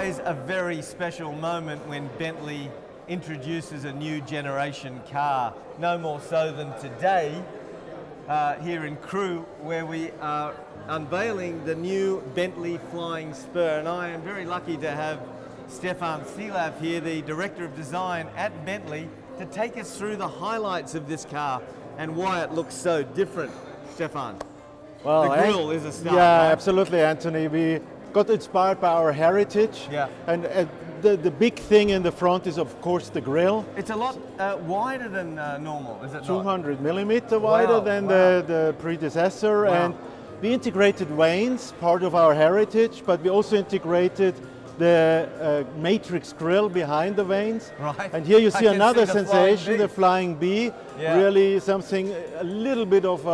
always a very special moment when Bentley introduces a new generation car. No more so than today here in Crewe, where we are unveiling the new Bentley Flying Spur. And I am very lucky to have Stefan Sielaff here, the Director of Design at Bentley, to take us through the highlights of this car and why it looks so different. Stefan, well, the grille is a start. Yeah, right? absolutely, Anthony. We got inspired by our heritage. Yeah. And the big thing in the front is, of course, the grille. It's a lot wider than normal, is it 200 millimeter wider than the predecessor. Wow. And we integrated vanes, part of our heritage, but we also integrated the matrix grille behind the vanes. Right. And here you see another the sensation, the Flying Bee. Yeah. Really something, a little bit of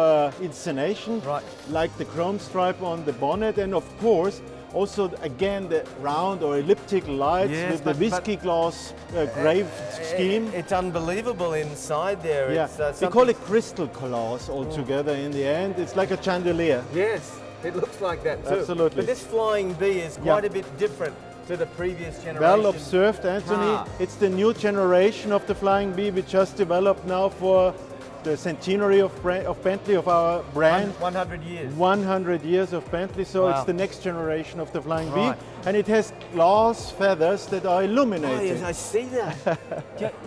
inscenation, Right. like the chrome stripe on the bonnet, and of course, also again the round or elliptic lights with the whiskey glass graved scheme. It's unbelievable inside there. Yeah, It's, we call it crystal glass altogether in the end. It's like a chandelier. Yes, it looks like that too. Absolutely. But this Flying Bee is quite a bit different to the previous generation. Well observed, Anthony. car. It's the new generation of the Flying Bee we just developed now for the centenary of Bentley, of our brand. 100 years. 100 years of Bentley, so Wow. it's the next generation of the Flying Right. Bee, and it has glass feathers that are Oh, illuminated. yes, I see that.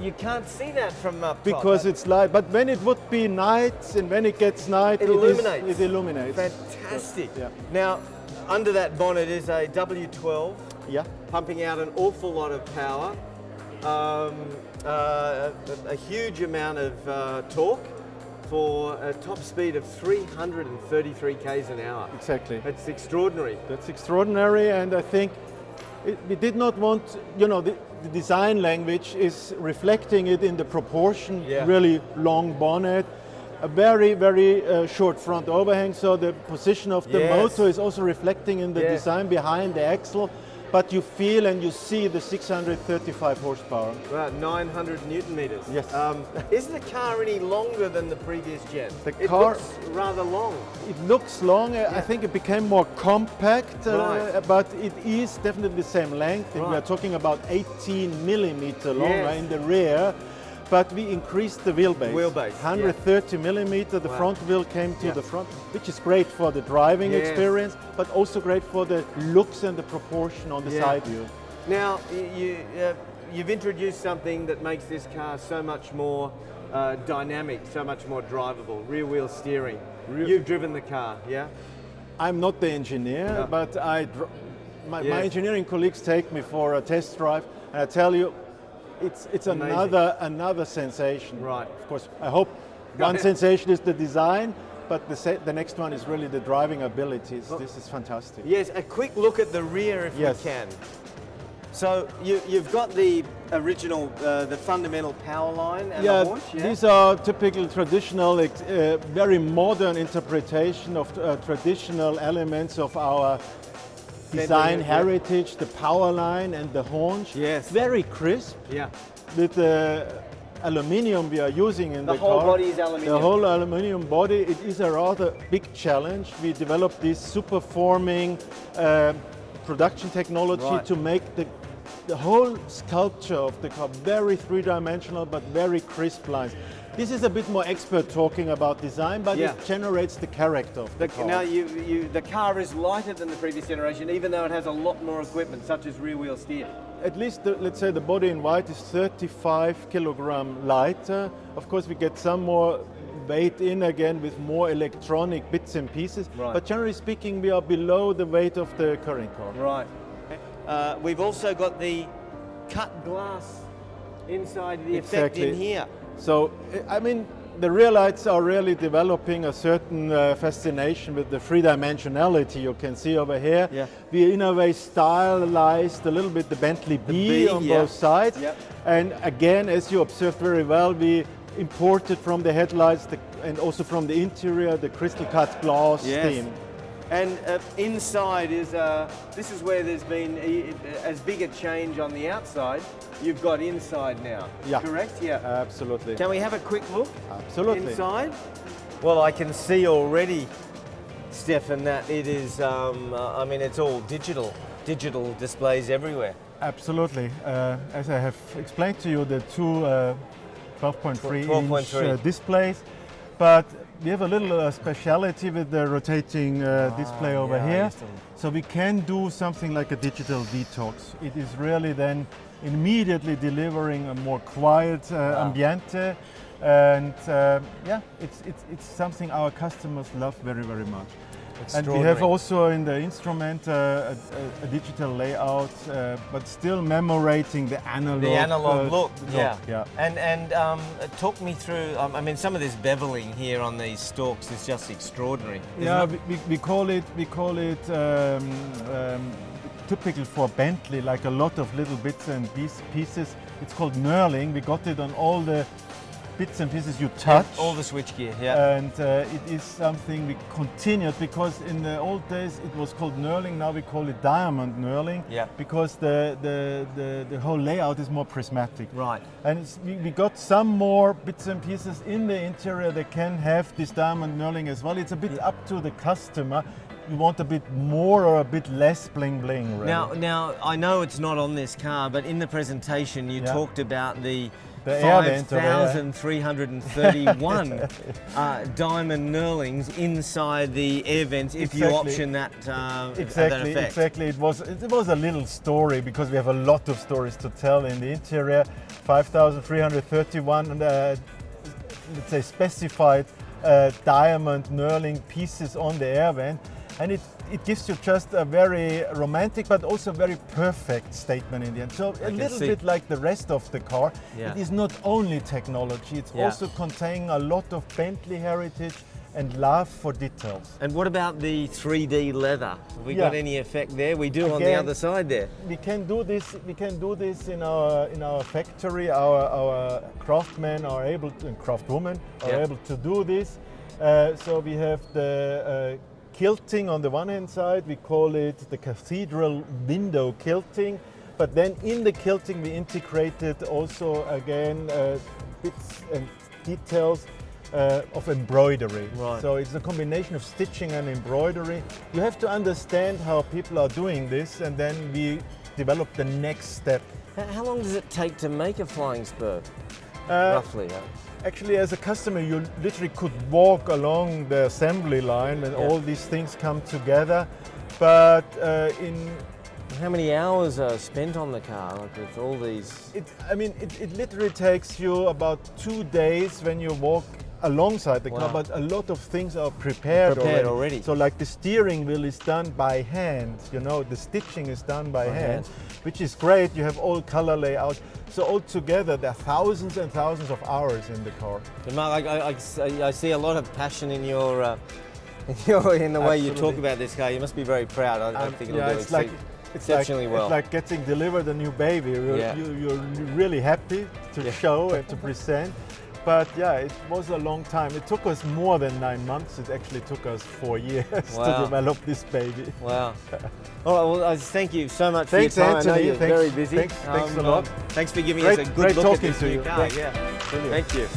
You can't see that from up top. Because it's light, but when it would be night, and when it gets night, It illuminates. It illuminates. Fantastic. Yeah. Now, under that bonnet is a W12, Yeah. pumping out an awful lot of power, a huge amount of torque for a top speed of 333 k's an hour. Exactly. That's extraordinary. That's extraordinary, and I think we did not want, the design language is reflecting it in the proportion, Yeah. really long bonnet, a very, very short front overhang, so the position of the Yes. motor is also reflecting in the Yes. design behind the axle, but you feel and you see the 635 horsepower. About 900 Newton meters. Yes. Is the car any longer than the previous gen? The It car- looks rather long. It looks long, I think it became more compact, Right. but it is definitely the same length. We Right. are talking about 18 millimeter long Yes. in the rear, but we increased the wheelbase. 130 millimeter, the Wow. front wheel came to Yeah. the front, which is great for the driving Yes. experience, but also great for the looks and the proportion on the Yeah. side view. Now, you've introduced something that makes this car so much more dynamic, so much more drivable, rear wheel steering. You've driven the car, yeah? I'm not the engineer, Yeah. but my Yes. engineering colleagues take me for a test drive, and I tell you, it's Amazing. another sensation. Right. Of course, I hope one sensation is the design, but the next one is really the driving abilities. This is fantastic. Yes, a quick look at the rear if Yes. we can. So you've got the original, the fundamental power line and the horse, yeah? These are typical traditional, very modern interpretation of traditional elements of our design yeah. heritage, the power line and the haunch. Yes. Very crisp. Yeah. With the aluminium we are using in the car. The whole body is aluminium. The whole aluminium body, it is a rather big challenge. We developed this superforming production technology Right. to make the whole sculpture of the car very three-dimensional but very crisp lines. This is a bit more expert talking about design, but Yeah. it generates the character of the car. Now, the car is lighter than the previous generation, even though it has a lot more equipment, such as rear wheel steer. At least, let's say the body in white is 35 kilogram lighter. Of course, we get some more weight in again with more electronic bits and pieces. Right. But generally speaking, we are below the weight of the current car. Right. We've also got the cut glass inside the effect in here. So, I mean, the rear lights are really developing a certain fascination with the three-dimensionality you can see over here. Yeah. We in a way stylized a little bit the Bentley B on yeah. both sides. Yep. And again, as you observed very well, we imported from the headlights and also from the interior the crystal cut glass Yes. theme. And inside is, this is where there's been as big a change on the outside. You've got inside now, Yeah. correct? Yeah. Absolutely. Can we have a quick look Absolutely. inside? Well, I can see already Stefan, that it is, I mean, it's all digital displays everywhere. Absolutely. As I have explained to you, the two 12.3 inch displays, but we have a little speciality with the rotating display over here. So we can do something like a digital detox. It is really then immediately delivering a more quiet ambiente, and yeah, it's something our customers love very, very much. And we have also in the instrument a digital layout, but still commemorating the analog look. Yeah. And talk me through. I mean, some of this beveling here on these stalks is just extraordinary. Yeah, we call it typical for Bentley, like a lot of little bits and pieces. It's called knurling. We got it on all the bits and pieces you touch. All the switchgear, yeah. And it is something we continued, because in the old days it was called knurling, now we call it diamond knurling, because the whole layout is more prismatic. Right. And we got some more bits and pieces in the interior that can have this diamond knurling as well. It's a bit up to the customer. You want a bit more or a bit less bling bling, really. Now I know it's not on this car, but in the presentation you talked about the air vent 5,331 diamond knurlings inside the air vents if you option that that effect. Exactly. It was a little story, because we have a lot of stories to tell in the interior. 5,331 let's say specified diamond knurling pieces on the air vent. And it gives you just a very romantic but also very perfect statement in the end. So a little bit like the rest of the car, it is not only technology, it's also containing a lot of Bentley heritage and love for details. And what about the 3D leather? Have we got any effect there? We do. Again, on the other side there. We can do this. We can do this in our factory. Our craftsmen are able to, and craftwomen are able to do this. So we have the quilting on the one hand side. We call it the cathedral window quilting. But then in the quilting we integrated also again bits and details of embroidery. Right. So it's a combination of stitching and embroidery. You have to understand how people are doing this, and then we develop the next step. How long does it take to make a Flying Spur, roughly? Actually, as a customer, you literally could walk along the assembly line and all these things come together. But how many hours are spent on the car, like with all these? It literally takes you about 2 days when you walk alongside the car, but a lot of things are prepared already. So like the steering wheel is done by hand, the stitching is done by hand, which is great. You have all color layout. So altogether there are thousands and thousands of hours in the car. And Mark, I see a lot of passion in your in the way you talk about this car. You must be very proud. I think it'll do exceptionally well. It's like getting delivered a new baby. You're really happy to show and to present. But yeah, it was a long time. It took us more than 9 months. It actually took us 4 years to develop this baby. Wow. All right, well, thank you so much for your time. Anthony. I know you're very busy. Thanks a lot. Thanks for giving us a good look at this new car. Thank you. Thank you.